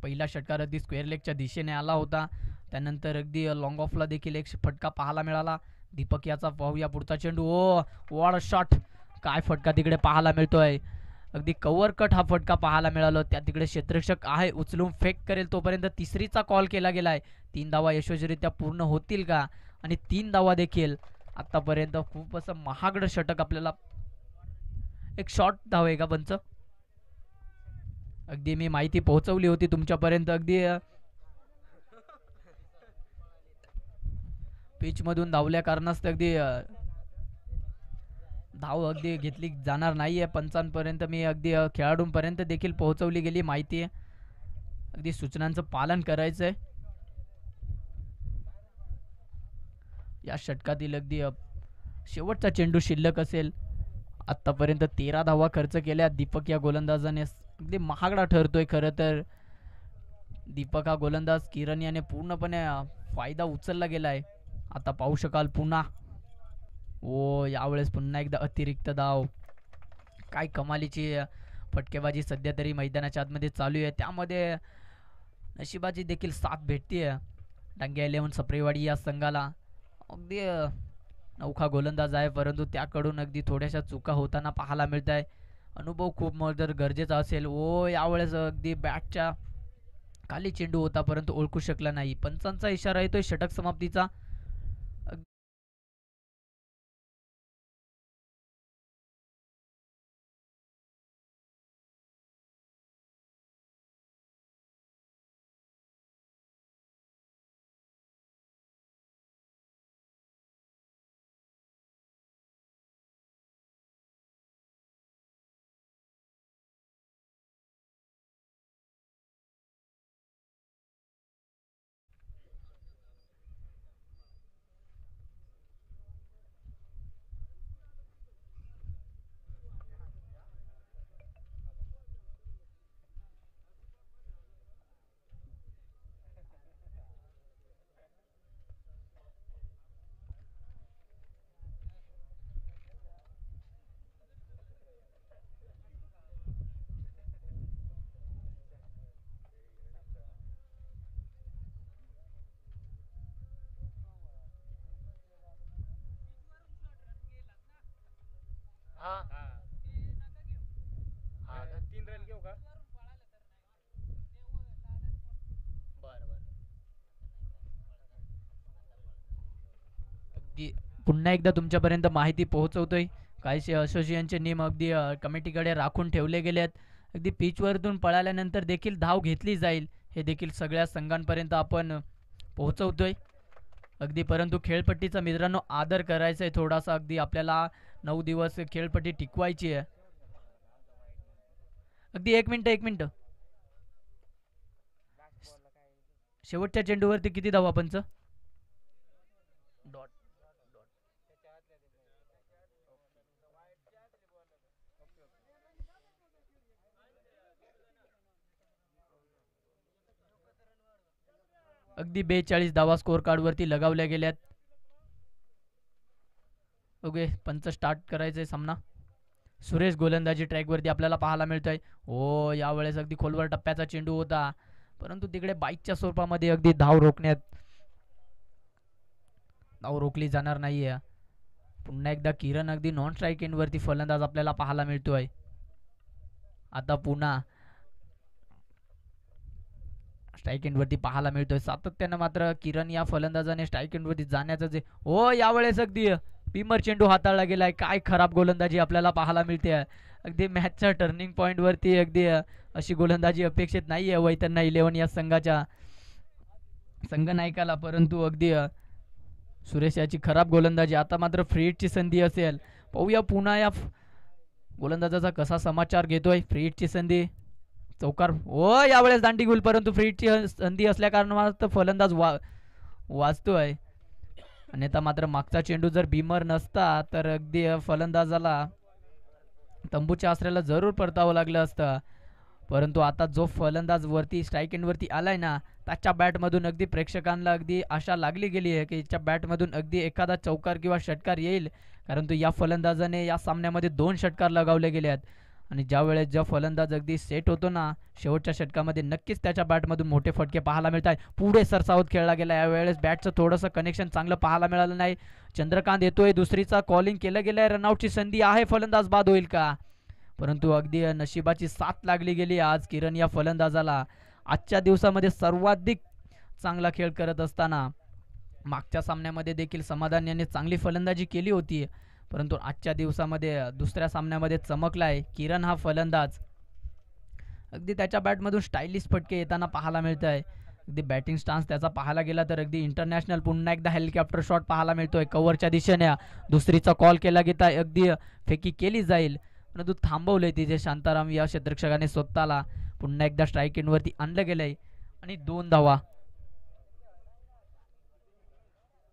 पहिला षटकार अगदी स्क्वेअर लेगच्या दिशेने आला होता. त्यानंतर अगदी लॉंग ऑफला देखील एक फटका पाहायला मिळाला. दीपक याचा पाहूया पुढचा चेंडू. ओ वॉट शॉट. काय फटका तिकडे पाहायला मिळतोय. अगदी कव्हर कट हा फटका पाहायला मिळाला. त्या तिकडे क्षेत्ररक्षक आहे, उचलून फेक करेल तोपर्यंत तिसरीचा कॉल केला गेलाय. 3 धावा यशस्वीरित्या पूर्ण होतील का. आणि 3 धावा देखील. आतापर्यंत खूप असं महागडं षटक आपल्याला. एक शॉर्ट धाव आहे का पंच. अगदी मी माहिती पोहोचवली होती तुमच्यापर्यंत. अगदी पिच मधून धावल्या कारणास्तव अगदी धाव अगदी घेतली जाणार नाहीये पंचांपर्यंत. मी अगदी खेळाडूंपर्यंत देखील पोहोचवली गेली माहिती. अगदी सूचनांचं पालन करायचंय. या षटकातील अगदी शेवटचा चेंडू शिल्लक असेल. आतापर्यंत 13 धावा खर्च केल्या दीपक या गोलंदाजाने. अगदी महागडा ठरतोय खरं तर दीपक हा गोलंदाज. किरण याने पूर्णपणे फायदा उचलला गेलाय. आता पाहू शकाल पुन्हा. ओ यावेळेस पुन्हा एकदा अतिरिक्त धाव. काय कमालीची फटकेबाजी सध्या तरी मैदानाच्या आतमध्ये चालू आहे. त्यामध्ये नशिबाची देखील साथ भेटतीये डांग्या इलेव्हन सप्रेवाडी या संघाला. अगदी नौखा गोलंदाज आहे, परंतु त्याकडून अगदी थोड्याशा चुका होताना पाहायला मिळत आहे. अनुभव खूप जर गरजेचा असेल. ओ यावेळेस अगदी बॅटच्या खाली चेंडू होता, परंतु ओळखू शकला नाही. पंचांचा इशारा येतोय षटक समाप्तीचा. ती पुन्हा एकदा तुमच्यापर्यंत माहिती पोहोचवतोय. काहीसे असोसिएशनचे नियम अगदी कमिटीकडे राखून ठेवले गेले आहेत. अगदी पिचवरतून पळाल्यानंतर देखील धाव घेतली जाईल हे देखील सगळ्या संघांपर्यंत आपण पोहोचवतोय. अगदी परंतु खेळपट्टीचा मित्रांनो आदर करायचा आहे थोडासा. अगदी आपल्याला 9 दिवस खेळपट्टी टिकवायची आहे. अगदी एक मिनिट शेवटच्या चेंडूवरती किती धावा पंच? डॉट. अगदी 42 धावा स्कोर कार्डवरती लगावल्या गेल्यात. ओके पंच स्टार्ट करायचंय सामना. सुरेश गोलंदाजी ट्रॅकवरती आपल्याला पाहायला मिळतोय. हो यावेळेस अगदी खोलवर टप्प्याचा चेंडू होता परंतु तिकडे बाईकच्या स्वरूपामध्ये अगदी धाव रोखली जाणार नाहीये. पुन्हा एकदा किरण अगदी नॉन स्ट्राईक एंडवरती फलंदाज आपल्याला पाहायला मिळतोय. आता पुन्हा स्ट्राईक एंडवरती पाहायला मिळतोय. सातत्यानं मात्र किरण या फलंदाजाने स्ट्राईक एंडवरती जाण्याचं जे हो यावेळेस अगदी भीमर चेंडू हाताळला गेलाय. काय खराब गोलंदाजी आपल्याला पाहायला मिळते. अगदी मॅचच्या टर्निंग पॉईंट वरती अगदी अशी गोलंदाजी अपेक्षित नाहीये वैतरणा 11 या संघाच्या संघनायकाला. परंतु अगदी सुरेश याची खराब गोलंदाजी. आता मात्र फ्री हिटची संधी असेल. पाहूया पुन्हा या गोलंदाजाचा कसा समाचार घेतोय. फ्री हिटची संधी चौकार हो यावेळेस दांडी गुल परंतु फ्री हिटची संधी असल्या कारणामुळे फलंदाज वाचतोय. अन्यथा मात्र मागचा चेंडू जर भीमर नसता तर अगदी फलंदाजाला तंबूच्या आसऱ्याला जरूर परतावं लागलं असतं. परंतु आता जो फलंदाज वरती स्ट्राईक एंडवरती आलाय ना त्याच्या बॅटमधून अगदी प्रेक्षकांना अगदी आशा लागली गेली आहे की याच्या बॅटमधून अगदी एखादा चौकार किंवा षटकार येईल. परंतु या फलंदाजाने या सामन्यामध्ये 2 षटकार लगावले गेले आहेत आणि ज्या वेळेस जो फलंदाज अगदी सेट होतो ना शेवटच्या षटकामध्ये नक्कीच त्याच्या बॅटमधून मोठे फटके पाहायला मिळत आहेत. पुढे सरसावत खेळला गेला. यावेळेस बॅटचं थोडंसं कनेक्शन चांगलं पाहायला मिळालं नाही. चंद्रकांत येतोय. दुसरीचा कॉलिंग केलं गेलंय. रनआउटची संधी आहे. फलंदाज बाद होईल का? परंतु अगदी नशिबाची साथ लागली गेली आज किरण या फलंदाजाला. आजच्या दिवसामध्ये सर्वाधिक चांगला खेळ करत असताना मागच्या सामन्यामध्ये देखील समाधान यांनी चांगली फलंदाजी केली होती परंतु आजच्या दिवसामध्ये दुसऱ्या सामन्यामध्ये चमकलाय किरण हा फलंदाज. अगदी त्याच्या बॅटमधून स्टायलिश फटके येताना पाहायला मिळत आहे. अगदी बॅटिंग स्टान्स त्याचा पाहायला गेला तर अगदी इंटरनॅशनल पुन्हा एकदा हेलिकॉप्टर शॉट पाहायला मिळतोय कव्हरच्या दिशेने. दुसरीचा कॉल केला गेला. अगदी फेकी केली जाईल परंतु थांबवलंय तिथे शांताराम या क्षेत्ररक्षकाने स्वतःला. पुन्हा एकदा स्ट्राईक एंडवरती आणलं गेलंय आणि 2 धावा.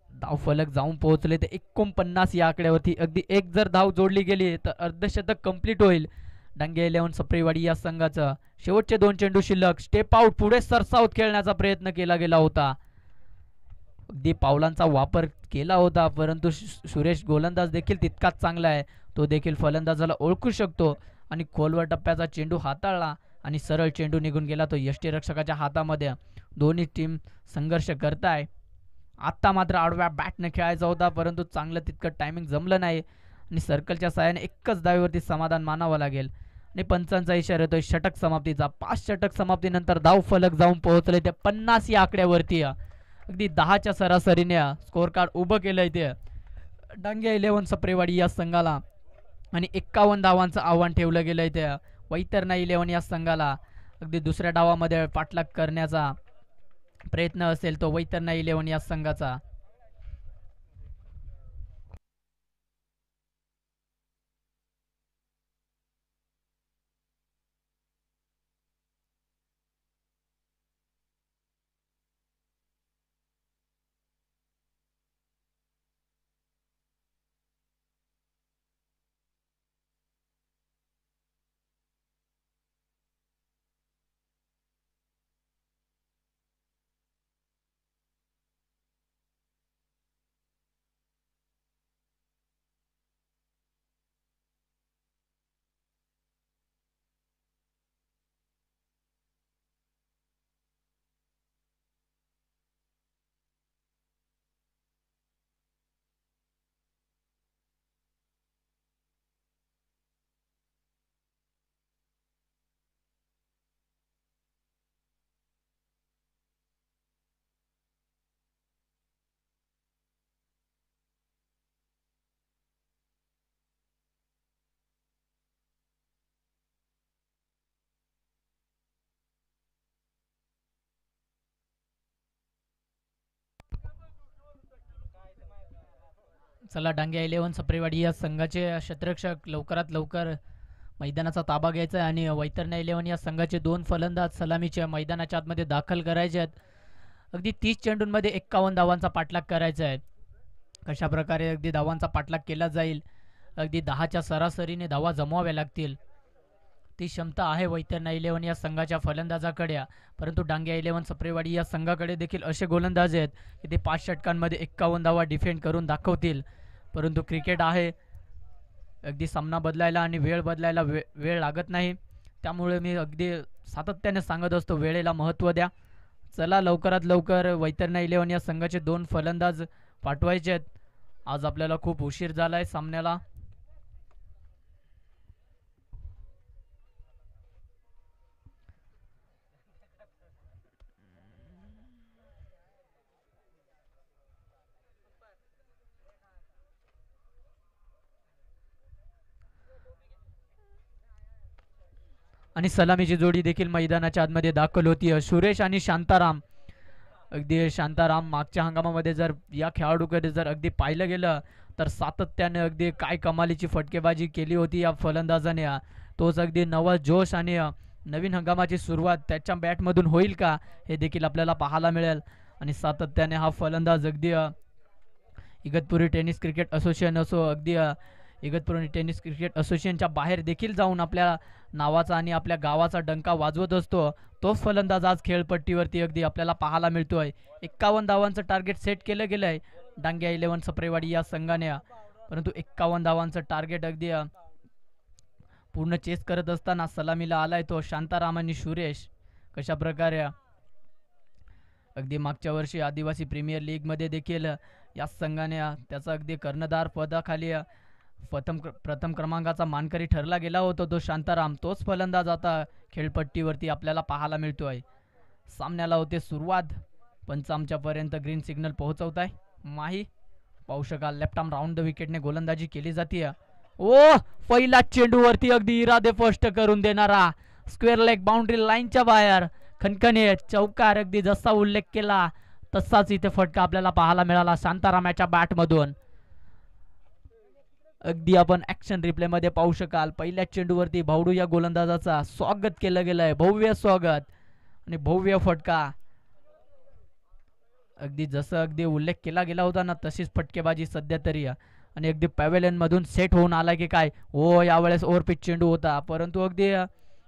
धाव फलक जाऊन पोहोचले ते 49 या आकड्यावरती. अगदी एक जर धाव जोडली गेली तर अर्धशतक कंप्लीट होईल डांगे 11 सप्रेवाडी या संघाचं. शेवटचे 2 चेंडू शिल्लक. स्टेप आउट पुढे सरसावत खेळण्याचा प्रयत्न केला गेला होता. अगदी पावलांचा वापर केला होता परंतु सुरेश गोलंदाज देखील तितकाच चांगला आहे. तो देखील फलंदाजाला ओळखू शकतो आणि खोलवर टप्प्याचा चेंडू हाताळला आणि सरळ चेंडू निघून गेला तो यष्टीरक्षकाच्या हातामध्ये. दोन्ही टीम संघर्ष करताय. आत्ता मात्र आडव्या बॅटने खेळायचा होता परंतु चांगलं तितकं टायमिंग जमलं नाही आणि सर्कलच्या साहाय्याने एकच धावेवरती समाधान मानावं लागेल आणि पंचांचा इशारा येतोय षटक समाप्तीचा. 5 षटक समाप्तीनंतर धाव फलक जाऊन पोहोचले ते 50 या आकड्यावरती. अगदी 10च्या सरासरीने स्कोर कार्ड उभं केलंय ते डांगे 11 सप्रेवाडी या संघाला आणि 51 धावांचं आव्हान ठेवलं गेलंय ते वैतरणा 11 या संघाला. अगदी दुसऱ्या डावामध्ये पाठलाग करण्याचा प्रयत्न असेल तो वैतरणा 11 या संघाचा. चला डांग्या 11 सप्रेवाडी या संघाचे क्षेत्ररक्षक लवकरात लवकर मैदानाचा ताबा घ्यायचा आहे आणि वैतरणा 11 या संघाचे 2 फलंदाज सलामीच्या मैदानाच्या आतमध्ये दाखल करायचे आहेत. अगदी 30 चेंडूंमध्ये 51 धावांचा पाठलाग करायचा आहे. कशा प्रकारे अगदी धावांचा पाठलाग केला जाईल, अगदी 10च्या सरासरीने धावा जमवाव्या लागतील, ती क्षमता आहे वैतरणा 11 या संघाच्या फलंदाजाकडे. परंतु डांग्या 11 सप्रेवाडी या संघाकडे देखील असे गोलंदाज आहेत की ते 5 षटकांमध्ये 51 धावा डिफेंड करून दाखवतील. परंतु क्रिकेट आहे, अगदी सामना बदलायला आणि वेळ बदलायला वेळ लागत नाही. त्यामुळे मी अगदी सातत्याने सांगत असतो, वेळेला महत्त्व द्या. चला लवकरात लवकर वैतरणा 11 या संघाचे 2 फलंदाज पाठवायचे आहेत. आज आपल्याला खूप उशीर झाला आहे सामन्याला. आणि सलामीची जोडी देखील मैदानाच्या आतमध्ये दाखल होती. सुरेश आणि शांताराम. अगदी शांताराम मागच्या हंगामामध्ये जर या खेळाडूकडे जर अगदी पाहिलं गेलं तर सातत्याने अगदी काय कमालीची फटकेबाजी केली होती या फलंदाजाने. तोच अगदी नवा जोश आणि नवीन हंगामाची सुरुवात त्याच्या बॅटमधून होईल का हे देखील आपल्याला पाहायला मिळेल. आणि सातत्याने हा फलंदाज अगदी इगतपुरी टेनिस क्रिकेट असोसिएशन असो, अगदी इगतपुरी टेनिस क्रिकेट असोसिएशनच्या बाहेर देखील जाऊन आपल्या नावाचा आणि आपल्या गावाचा डंका वाजवत असतो. तोच फलंदाज आज खेळपट्टीवरती अगदी आपल्याला पाहायला मिळतोय. 51 धावांचं टार्गेट सेट केलं गेलंय डांग्या 11 सप्रेवाडी या संघाने. परंतु 51 धावांचं टार्गेट अगदी पूर्ण चेस करत असताना सलामीला आलाय तो शांताराम आणि सुरेश. कशा प्रकारे अगदी मागच्या वर्षी आदिवासी प्रीमियर लीग मध्ये देखील या संघाने त्याचा अगदी कर्णधार पदाखाली प्रथम क्रमांकाचा मानकरी ठरला गेला होता तो शांताराम. तोच फलंदाज आता खेळपट्टीवरती आपल्याला पाहायला मिळतोय. सामन्याला होते सुरुवात. पंच आमच्यापर्यंत ग्रीन सिग्नल पोहोचवत आहे. माही पाहू शकाल लेफ्ट आर्म राऊंड द विकेटने गोलंदाजी केली जाते. ओ पहिला चेंडूवरती अगदी इरादे स्पष्ट करून देणारा स्क्वेअर लेग बाउंड्री लाईनच्या बाहेर खणखणीत चौकार. अगदी जसा उल्लेख केला तसाच इथे फटका आपल्याला पाहायला मिळाला शांतारामाच्या बॅटमधून. अगदी आपण ऍक्शन रिप्ले मध्ये पाहू शकाल पहिल्या चेंडूवरती भावडू या गोलंदाजाचा स्वागत केलं गेलंय. भव्य स्वागत आणि भव्य फटका. अगदी जसं अगदी उल्लेख केला गेला होता ना तशीच फटकेबाजी सध्या तरी. आणि अगदी पॅव्हेलियन मधून सेट होऊन आला की काय. ओ यावेळेस ओव्हरपिच चेंडू होता परंतु अगदी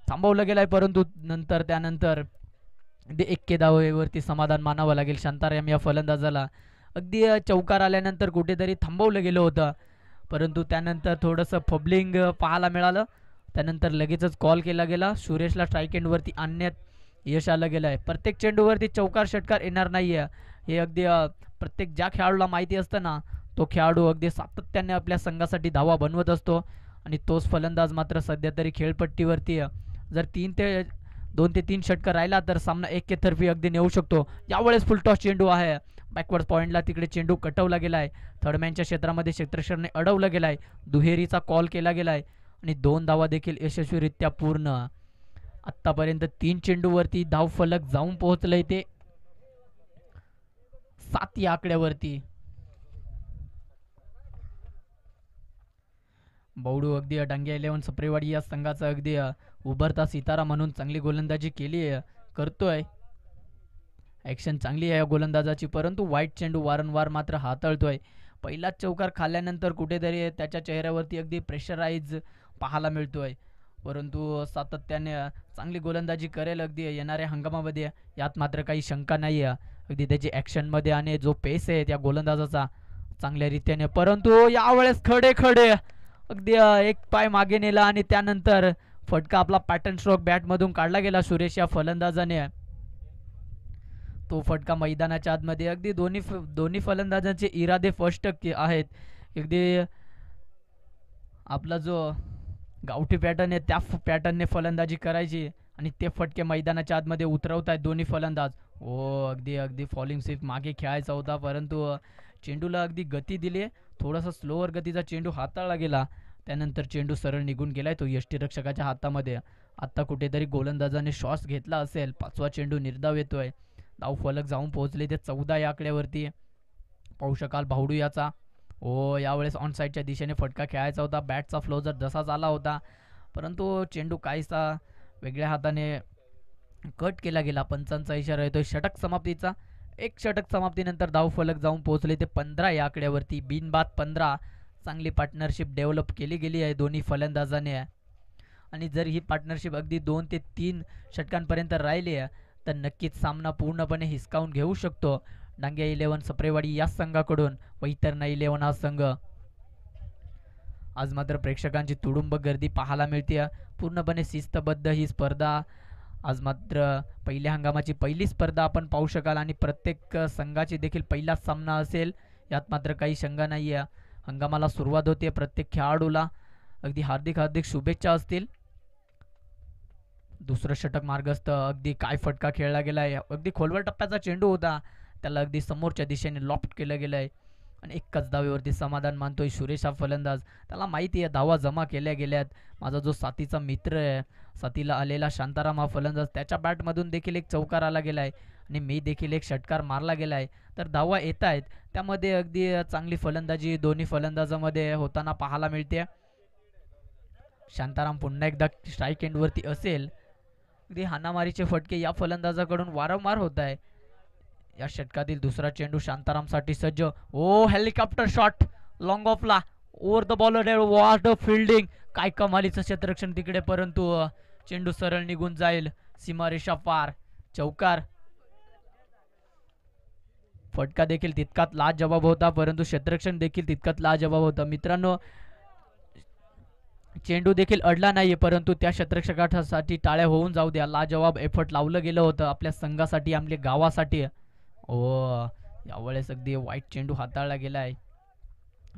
थांबवलं गेलाय. परंतु त्यानंतर अगदी 1 धावेवरती समाधान मानावं लागेल शांताराम या फलंदाजाला. अगदी चौकार आल्यानंतर कुठेतरी थांबवलं गेलं होतं परंतु त्यानंतर थोडंसं फबलिंग पाहायला मिळालं. त्यानंतर लगेचच कॉल केला गेला. सुरेशला स्ट्राईक एंडवरती आणण्यात यश आलं गेलं आहे. प्रत्येक चेंडूवरती चौकार षटकार येणार नाहीये हे अगदी प्रत्येक ज्या खेळाडूला माहिती असतं ना तो खेळाडू अगदी सातत्याने आपल्या संघासाठी धावा बनवत असतो. आणि तोच फलंदाज मात्र सध्या तरी खेळपट्टीवरती जर 2 ते 3 षटकार राहिला तर सामना 1 तर्फी अगदी नेऊ शकतो. यावेळेस फुलटॉस चेंडू आहे. बॅकवर्ड पॉइंटला तिकडे चेंडू कटवला गेलाय. थर्डमॅनच्या क्षेत्रामध्ये क्षेत्ररक्षकाने अडवलं गेलाय. दुहेरीचा कॉल केला गेलाय आणि 2 धावा देखील यशस्वीरित्या पूर्ण. आतापर्यंत 3 चेंडूवरती धाव फलक जाऊन पोहोचलंय ते 7 या आकड्यावरती. बौडू अगदी डांग्या 11 सप्रेवाडी या संघाचा अगदी उभरता सितारा म्हणून चांगली गोलंदाजी केली करतोय. ऍक्शन चांगली आहे या गोलंदाजाची परंतु वाईट चेंडू वारंवार मात्र हाताळतोय. पहिला चौकार खाल्ल्यानंतर कुठेतरी त्याच्या चेहऱ्यावरती अगदी प्रेशराइज पाहायला मिळतोय. परंतु सातत्याने चांगली गोलंदाजी करेल अगदी येणाऱ्या हंगामामध्ये यात मात्र काही शंका नाही आहे. अगदी त्याची ऍक्शनमध्ये आणि जो पेस आहे त्या गोलंदाजाचा चांगल्या रीतीने. परंतु यावेळेस खडे अगदी 1 पाय मागे नेला आणि त्यानंतर फटका आपला पॅटर्न स्ट्रोक बॅटमधून काढला गेला सुरेश या फलंदाजाने. तो फटका मैदानाच्या आतमध्ये अगदी दोन्ही फलंदाजांचे इरादे स्पष्ट आहेत. अगदी आपला जो गावठी पॅटर्न आहे त्या पॅटर्नने फलंदाजी करायची आणि ते फटके मैदानाच्या आतमध्ये उतरवत आहेत दोन्ही फलंदाज. अगदी फॉलिंग स्वीप मागे खेळायचा होता परंतु चेंडूला अगदी गती दिली. थोडासा स्लोअर गतीचा चेंडू हाताळला गेला. त्यानंतर चेंडू सरळ निघून गेलाय तो यष्टीरक्षकाच्या हातामध्ये. आता कुठेतरी गोलंदाजाने शॉट्स घेतला असेल. 5वा चेंडू निर्धाव येतोय. धाव फलक जाऊन पोहोचले ते 14 या आकड्यावरती. पाहू शकाल भावडू याचा यावेळेस ऑन साईडच्या दिशेने फटका खेळायचा होता. बॅटचा फ्लो जर जसाच आला होता, परंतु चेंडू काहीसा वेगळ्या हाताने कट केला गेला. पंचांचा इशारा येतोय षटक समाप्तीचा. एक षटक समाप्तीनंतर धावफलक जाऊन पोहोचले ते 15 या आकड्यावरती. बिनबाद 15. चांगली पार्टनरशिप डेव्हलप केली गेली आहे दोन्ही फलंदाजाने. आणि जर ही पार्टनरशिप अगदी 2 ते 3 षटकांपर्यंत राहिली तर नक्कीच सामना पूर्णपणे हिसकावून घेऊ शकतो डांगे 11 सप्रेवाडी या संघाकडून. वैतरणा 11 हा संघ. आज मात्र प्रेक्षकांची तुडुंब गर्दी पाहायला मिळते. पूर्णपणे शिस्तबद्ध ही स्पर्धा. आज मात्र पहिल्या हंगामाची पहिली स्पर्धा आपण पाहू शकाल आणि प्रत्येक संघाची देखील पहिलाच सामना असेल, यात मात्र काही शंका नाही आहे. हंगामाला सुरुवात होते. प्रत्येक खेळाडूला अगदी हार्दिक हार्दिक शुभेच्छा असतील. दुसरं षटक मार्गस्थ. अगदी काय फटका खेळला गेलाय. अगदी खोलवर टप्प्याचा चेंडू होता, त्याला अगदी समोरच्या दिशेने लॉफ्ट केलं गेलंय आणि एकच धावेवरती समाधान मानतोय सुरेश हा फलंदाज. त्याला माहिती आहे धावा जमा केल्या गेल्यात. माझा जो साथीचा मित्र आहे, साथीला आलेला शांताराम हा फलंदाज, त्याच्या बॅटमधून देखील एक चौकार आला गेलाय आणि मी देखील एक षटकार मारला गेलाय. तर धावा येत आहेत. त्यामध्ये अगदी चांगली फलंदाजी दोन्ही फलंदाजामध्ये होताना पाहायला मिळते. शांताराम पुन्हा एकदा स्ट्राईक एंडवरती असेल. अगदी हाणामारीचे फटके या फलंदाजाकडून वारंवार होत आहे. या षटकातील दुसरा चेंडू शांतारामसाठी सज्ज. हेलिकॉप्टर शॉट लॉंग ऑफला. Over the bowler. What a fielding. काय कमालीचं क्षेत्ररक्षण तिकडे, परंतु चेंडू सरळ निघून जाईल. सीमारेषा पार. चौकार. फटका देखील तितकाच लाजवाब होता, परंतु क्षेत्ररक्षण देखील तितकाच लाजवाब होता. मित्रांनो, चेंडू देखील अडला नाहीये, परंतु त्या क्षेत्ररक्षकासाठी टाळ्या होऊन जाऊ द्या. लाजवाब एफर्ट लावलं गेलं होतं आपल्या संघासाठी, आपल्या गावासाठी. यावेळेस अगदी वाईट चेंडू हाताळला गेलाय.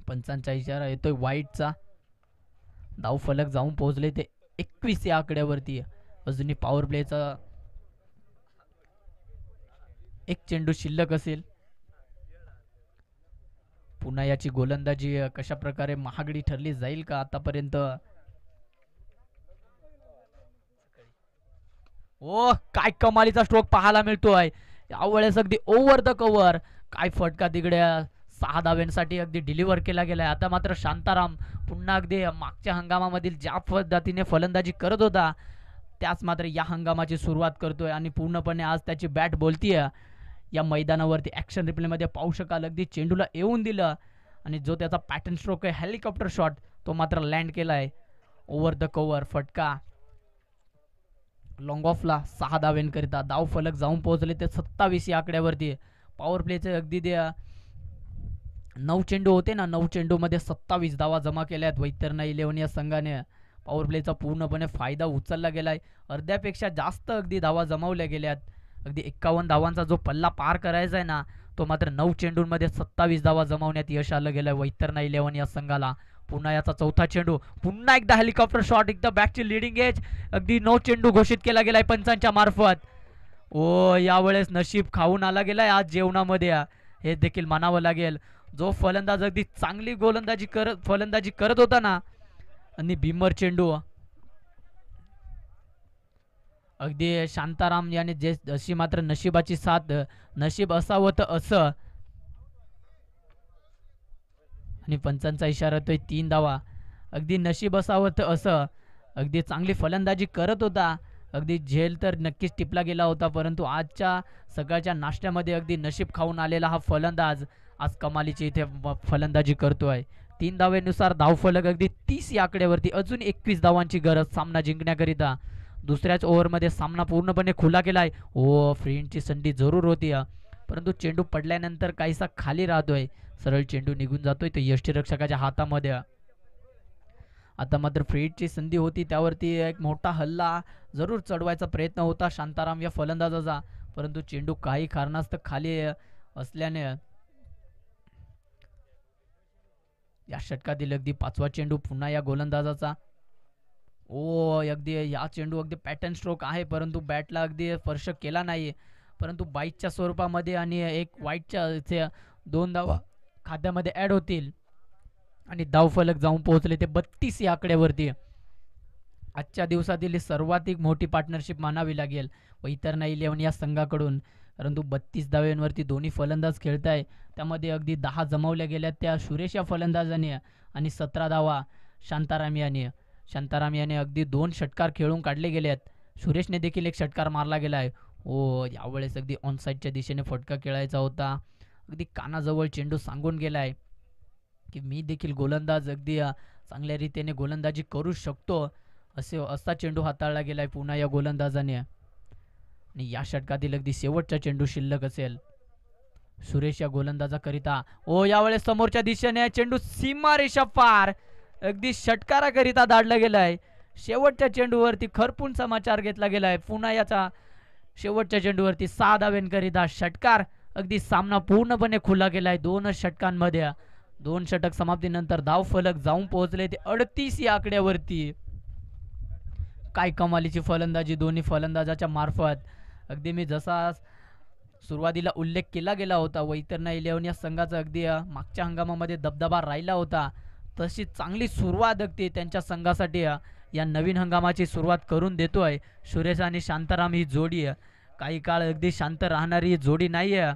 पंचांचा इशारा येतोय वाईटचा. धाव फलक जाऊन पोहोचले ते 21 या आकड्यावरती. अजूनही पॉवर प्लेचा एक चेंडू शिल्लक असेल. पुन्हा याची गोलंदाजी कशा प्रकारे महागडी ठरली जाईल का आतापर्यंत. काय कमालीचा स्ट्रोक पाहायला मिळतोय यावेळेस. अगदी ओव्हर द कव्हर. काय फटका तिकडे 6 धाव्यांसाठी अगदी डिलिव्हर केला गेलाय. आता मात्र शांताराम पुन्हा अगदी मागच्या हंगामामधील ज्या पद्धतीने फलंदाजी करत होता त्याच मात्र या हंगामाची सुरुवात करतोय आणि पूर्णपणे आज त्याची बॅट बोलतीये. या मैदानावरती ॲक्शन रिप्लेमध्ये पाहू शकाल. अगदी चेंडूला येऊन दिलं आणि जो त्याचा पॅटर्न स्ट्रोक आहे हेलिकॉप्टर शॉट, तो मात्र लँड केलाय. ओव्हर द कव्हर फटका लॉंग ऑफला. 6 धावेंकरिता धाव फलक जाऊन पोहोचले ते 27 या आकड्यावरती. पॉवर प्लेचे अगदी 9 चेंडू होते ना, 9 चेंडूमध्ये 27 धावा जमा केल्यात वैतरणा 11 या संघाने. पॉवर प्लेचा पूर्णपणे फायदा उचलला गेलाय. अर्ध्यापेक्षा जास्त अगदी धावा जमावल्या गेल्यात. अगदी 51 धावांचा जो पल्ला पार करायचा आहे ना, तो मात्र 9 चेंडूंमध्ये 27 धावा जमावण्यात यश आलं गेलंय वैतरणा 11 या संघाला. पुन्हा याचा चौथा चेंडू. पुन्हा एकदा हेलिकॉप्टर शॉट. एकदा बॅकची लिडिंग एज. अगदी 9 चेंडू घोषित केला गेलाय पंचांच्या मार्फत. यावेळेस नशीब खाऊन आला गेलाय आज जेवणामध्ये, हे देखील मानावं लागेल. जो फलंदाज अगदी चांगली फलंदाजी करत होता ना, आणि भीमर चेंडू. अगदी शांताराम याने जशी मात्र नशिबाची साथ, नशीब असावं तर असं. आणि पंचांचा इशारा येतोय 3 धावा. अगदी नशीब असावं तर असं. अगदी चांगली फलंदाजी करत होता. अगदी झेल तर नक्कीच टिपला गेला होता, परंतु आजच्या सकाळच्या नाश्त्यामध्ये अगदी नशीब खाऊन आलेला हा फलंदाज आज कमालीची इथे फलंदाजी करतोय. 3 धावेनुसार धावफलक अगदी 30 या आकड्यावरती. अजून 21 धावांची गरज सामना जिंकण्याकरिता. दुसऱ्याच ओव्हरमध्ये सामना पूर्णपणे खुला केलाय. फ्रींडची संधी जरूर होती, परंतु चेंडू पडल्यानंतर काहीसा खाली राहतोय. सरळ चेंडू निघून जातोय तो यष्टीरक्षकाच्या हातामध्ये. आता मात्र फ्रीडची संधी होती, त्यावरती एक मोठा हल्ला जरूर चढवायचा प्रयत्न होता शांताराम या फलंदाजाचा, परंतु चेंडू काही कारणास्तव खाली असल्याने या षटकातील अगदी 5वा चेंडू पुन्हा या गोलंदाजाचा. अगदी या चेंडू अगदी पॅटर्न स्ट्रोक आहे, परंतु बॅटला अगदी स्पर्श केला नाही, परंतु बाईटच्या स्वरूपामध्ये आणि एक वाईटच्या इथे 2 धावा खात्यामध्ये ऍड होतील आणि धावफलक जाऊन पोहोचले ते 32 या आकड्यावरती. आजच्या दिवसातील सर्वाधिक मोठी पार्टनरशिप मानावी लागेल वैतरणा 11 या संघाकडून, परंतु 32 धावांवरती दोन्ही फलंदाज खेळत आहे. त्यामध्ये अगदी 10 जमवल्या गेल्या त्या सुरेश या फलंदाजाने आणि 17 धावा शांताराम याने. शांताराम याने अगदी 2 षटकार खेळून काढले गेले आहेत. सुरेशने देखील एक षटकार मारला गेला आहे. यावेळेस अगदी ऑनसाईडच्या दिशेने फटका खेळायचा होता. अगदी कानाजवळ चेंडू सांगून गेला आहे की मी देखील गोलंदाज अगदी चांगल्या रीतीने गोलंदाजी करू शकतो. असा चेंडू हाताळला गेलाय पुन्हा या गोलंदाजाने. आणि या षटकातील अगदी शेवटचा चेंडू शिल्लक असेल सुरेश या गोलंदाजाकरिता. यावेळेस समोरच्या दिशेने चेंडू सीमारेषा पार अगदी षटकाराकरिता धाडला गेलाय. शेवटच्या चेंडूवरती खरपून समाचार घेतला गेलाय. पुन्हा याचा शेवटच्या चेंडूवरती 6 धावांकरिता षटकार. अगदी सामना पूर्णपणे खुला गेलाय 2 षटकांमध्ये. 2 षटक समाप्तीनंतर धाव फलक जाऊन पोहोचले ते 38 या आकड्यावरती. काय कमालीची फलंदाजी दोन्ही फलंदाजाच्या मार्फत. अगदी मी जसा सुरुवातीला उल्लेख केला गेला होता वैतरणा 11 या संघाचा अगदी मागच्या हंगामामध्ये दबदबा राहिला होता, तशी चांगली सुरुवात अगदी त्यांच्या संघासाठी या नवीन हंगामाची सुरुवात करून देतोय सुरेश आणि शांताराम ही जोडी. काही काळ अगदी शांत राहणारी ही जोडी नाही आहे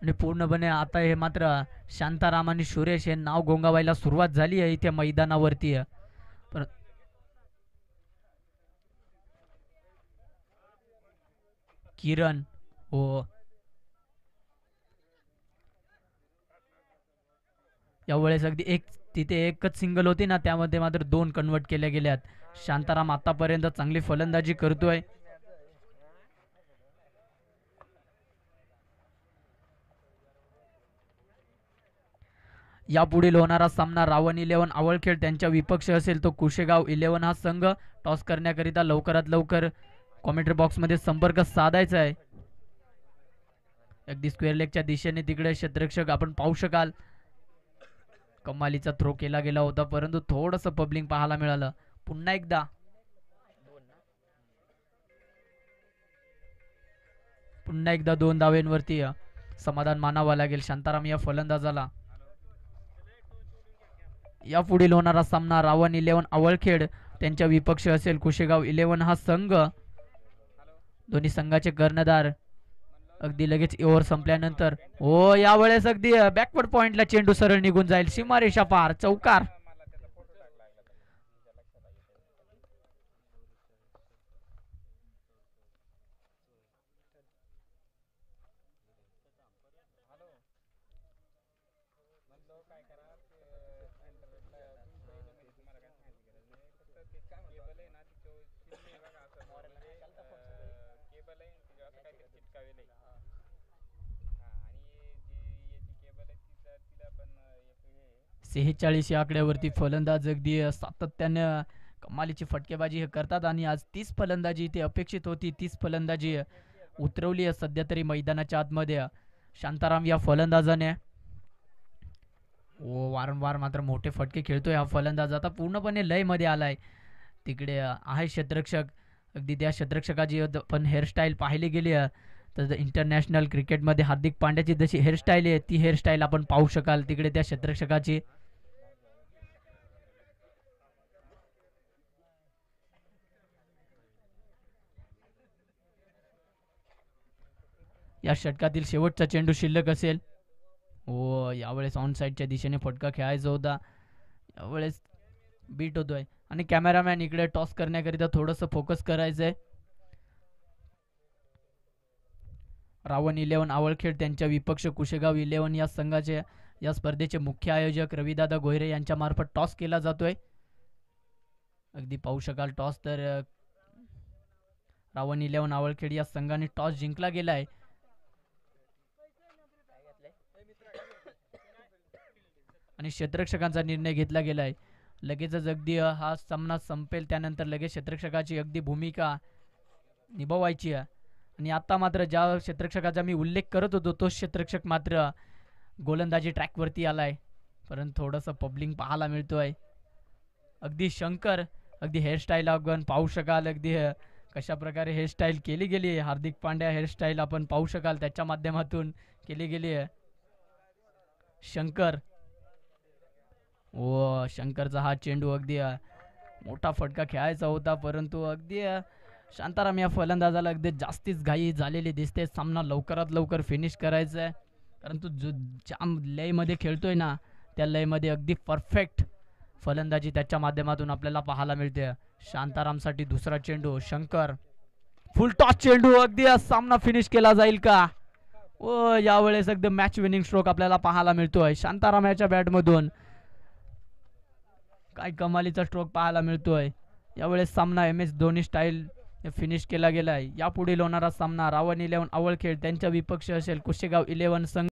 आणि पूर्णपणे आता हे मात्र शांताराम आणि सुरेश हे नाव गोंगावायला सुरुवात झाली आहे इथे मैदानावरती. किरण यावेळेस अगदी तिथे एकच सिंगल होती ना, त्यामध्ये मात्र 2 कन्वर्ट केल्या गेल्यात. शांताराम आतापर्यंत चांगली फलंदाजी करतोय. यापुढील होणारा सामना रावण 11 आवळखेड त्यांच्या विपक्ष असेल तो कुशेगाव 11 हा संघ. टॉस करण्याकरिता लवकरात लवकर कॉमेंट्री बॉक्स मध्ये संपर्क साधायचा आहे. अगदी स्क्वेअर लेगच्या दिशेने तिकडे क्षेत्ररक्षक आपण पाहू शकाल. कमालीचा थ्रो केला गेला होता परंतु थोडंसं पब्लिंग पाहायला मिळालं. पुन्हा एकदा 2 धावांवरती समाधान मानावं लागेल शांताराम या फलंदाजाला. यापुढील होणारा सामना रावण 11 आवळखेड त्यांच्या विपक्ष असेल कुशेगाव 11 हा संघ. दोन्ही संघाचे कर्णधार अगदी लगेच ओव्हर संपल्यानंतर यावेळेस अगदी बॅकवर्ड पॉइंटला चेंडू सरळ निघून जाईल. सीमारेषा पार चौकार. सेहेचाळीस या आकड्यावरती फलंदाज अगदी सातत्याने कमालीची फटकेबाजी हे करतात आणि आज 30 फलंदाजी इथे अपेक्षित होती. 30 फलंदाजी उतरवली आहे सध्या तरी मैदानाच्या आतमध्ये शांताराम या फलंदाजाने. वारंवार मात्र मोठे फटके खेळतोय हा फलंदाज. आता पूर्णपणे लय मध्ये आलाय. तिकडे आहे क्षेत्ररक्षक. अगदी त्या क्षेत्ररक्षकाची पण हेअरस्टाईल पाहिली गेली तर इंटरनॅशनल क्रिकेटमध्ये हार्दिक पांड्याची जशी हेअरस्टाईल आहे ती हेअरस्टाईल आपण पाहू शकाल तिकडे त्या क्षेत्ररक्षकाची. या षटकातील शेवटचा चेंडू शिल्लक असेल. यावेळेस ऑन साईडच्या दिशेने फटका खेळायचा होता. यावेळेस बीट होतोय आणि कॅमेरामॅन इकडे टॉस करण्याकरिता थोडंसं फोकस करायचंय. रावण 11 आवळखेड त्यांच्या विपक्ष कुशेगाव 11 या संघाचे या स्पर्धेचे मुख्य आयोजक रविदादा गोहिरे यांच्या मार्फत टॉस केला जातोय. अगदी पाहू शकाल टॉस तर रावण 11 आवळखेड या संघाने टॉस जिंकला गेलाय. आणि क्षेत्ररक्षकांचा निर्णय घेतला गेलाय. लगेचच अगदी हा सामना संपेल त्यानंतर लगेच क्षेत्ररक्षकाची अगदी भूमिका निभावायची आहे. आणि आता मात्र ज्या क्षेत्ररक्षकाचा मी उल्लेख करत होतो तो क्षेत्ररक्षक मात्र गोलंदाजी ट्रॅकवरती आलाय. परंतु थोडंसं पब्लिंग पाहायला मिळतोय. अगदी शंकर अगदी हेअरस्टाईल आपण पाहू शकाल. अगदी कशा प्रकारे हेअरस्टाईल केली गेली आहे. हार्दिक पांड्या हेअरस्टाईल आपण पाहू शकाल त्याच्या माध्यमातून केली गेली आहे. शंकर शंकरचा हा चेंडू अगदी मोठा फटका खेळायचा होता परंतु अगदी शांताराम या फलंदाजाला अगदी जास्तीच घाई झालेली दिसते. सामना लवकरात लवकर फिनिश करायचा आहे, परंतु जो जाम लयमध्ये खेळतोय ना त्या लयमध्ये अगदी परफेक्ट फलंदाजी त्याच्या माध्यमातून आपल्याला पाहायला मिळते. शांतारामसाठी दुसरा चेंडू, शंकर फुल टॉस चेंडू, अगदी हा सामना फिनिश केला जाईल का? व यावेळेस अगदी मॅच विनिंग स्ट्रोक आपल्याला पाहायला मिळतोय शांताराम याच्या बॅटमधून. काय कमालीचा स्ट्रोक पाहायला मिळतोय. यावेळेस सामना MS धोनी स्टाईल फिनिश केला गेलाय. यापुढील होणारा सामना रावण 11 आवळखेड त्यांच्या विपक्ष असेल कुशेगाव 11 संघ.